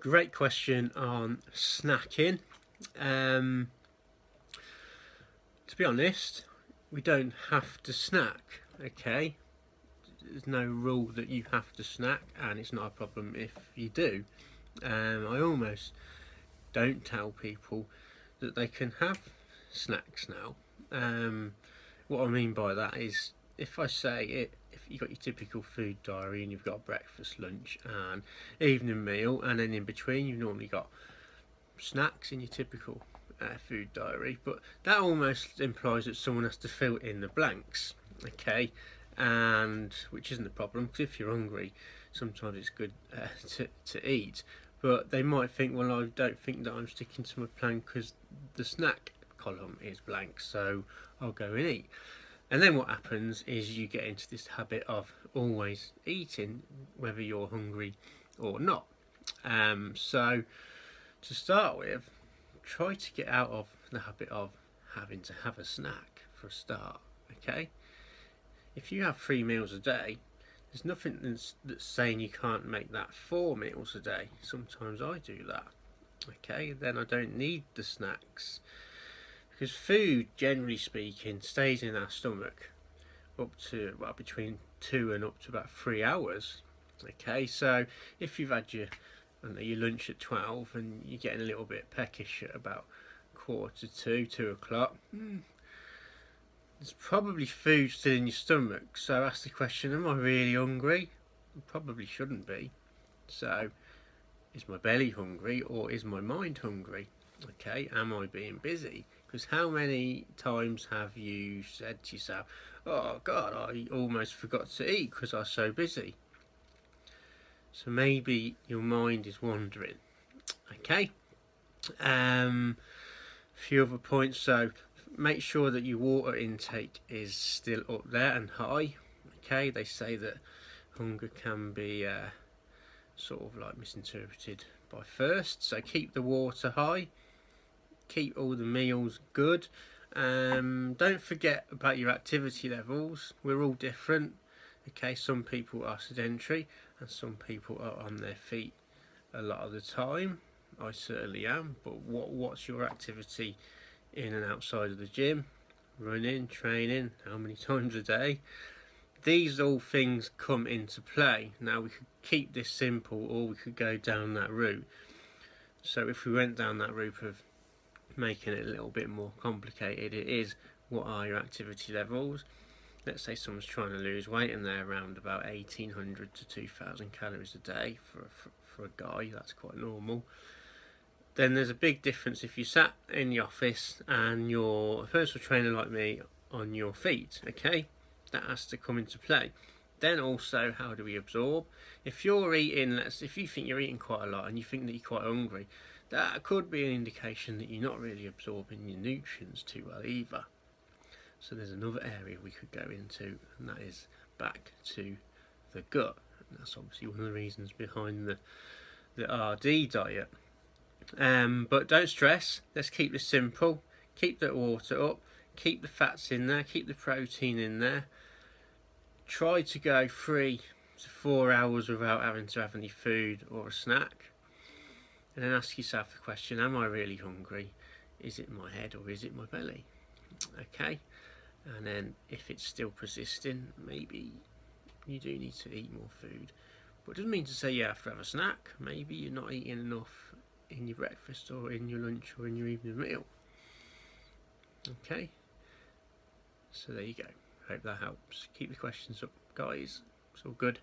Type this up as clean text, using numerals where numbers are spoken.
Great question on snacking. To be honest, we don't have to snack, okay? There's no rule that you have to snack, and it's not a problem if you do. I almost don't tell people that they can have snacks now. What I mean by that is, if I say it, if you've got your typical food diary and you've got breakfast, lunch and evening meal, and then in between you've normally got snacks in your typical food diary, but that almost implies that someone has to fill in the blanks, okay? And which isn't a problem, because if you're hungry sometimes it's good to eat, but they might think, well, I don't think that I'm sticking to my plan because the snack column is blank, so I'll go and eat. And then what happens is you get into this habit of always eating whether you're hungry or not. So to start with, try to get out of the habit of having to have a snack for a start, okay? If you have 3 meals a day, there's nothing that's saying you can't make that 4 meals a day. Sometimes I do that, okay? Then I don't need the snacks, because food, generally speaking, stays in our stomach up to, well, between 2 and up to about 3 hours, okay? So if you've had your lunch at 12 and you're getting a little bit peckish at about 1:45, 2 o'clock, there's probably food still in your stomach. So ask the question, am I really hungry? I probably shouldn't be. So is my belly hungry or is my mind hungry? Okay, am I being busy? Because how many times have you said to yourself, oh God, I almost forgot to eat because I was so busy? So maybe your mind is wandering. Okay, a few other points. So make sure that your water intake is still up there and high. Okay, they say that hunger can be sort of like misinterpreted by thirst, so keep the water high, keep all the meals good. Don't forget about your activity levels. We're all different, okay? Some people are sedentary and some people are on their feet a lot of the time. I certainly am. But what's your activity in and outside of the gym? Running, training, how many times a day? These all things come into play. Now we could keep this simple, or we could go down that route. So if we went down that route of making it a little bit more complicated, it is, what are your activity levels? Let's say someone's trying to lose weight and they're around about 1,800 to 2,000 calories a day for a guy. That's quite normal. Then there's a big difference if you sat in the office and you're a personal trainer like me on your feet, okay? That has to come into play. Then also, how do we absorb? If you're eating, if you think you're eating quite a lot and you think that you're quite hungry, that could be an indication that you're not really absorbing your nutrients too well either. So there's another area we could go into, and that is back to the gut. And that's obviously one of the reasons behind the RD diet. But don't stress. Let's keep this simple. Keep the water up. Keep the fats in there. Keep the protein in there. Try to go 3 to 4 hours without having to have any food or a snack. And then ask yourself the question, am I really hungry? Is it my head or is it my belly? Okay. And then if it's still persisting, maybe you do need to eat more food. But it doesn't mean to say you have to have a snack. Maybe you're not eating enough in your breakfast or in your lunch or in your evening meal. Okay. So there you go. Hope that helps. Keep the questions up, guys. It's all good.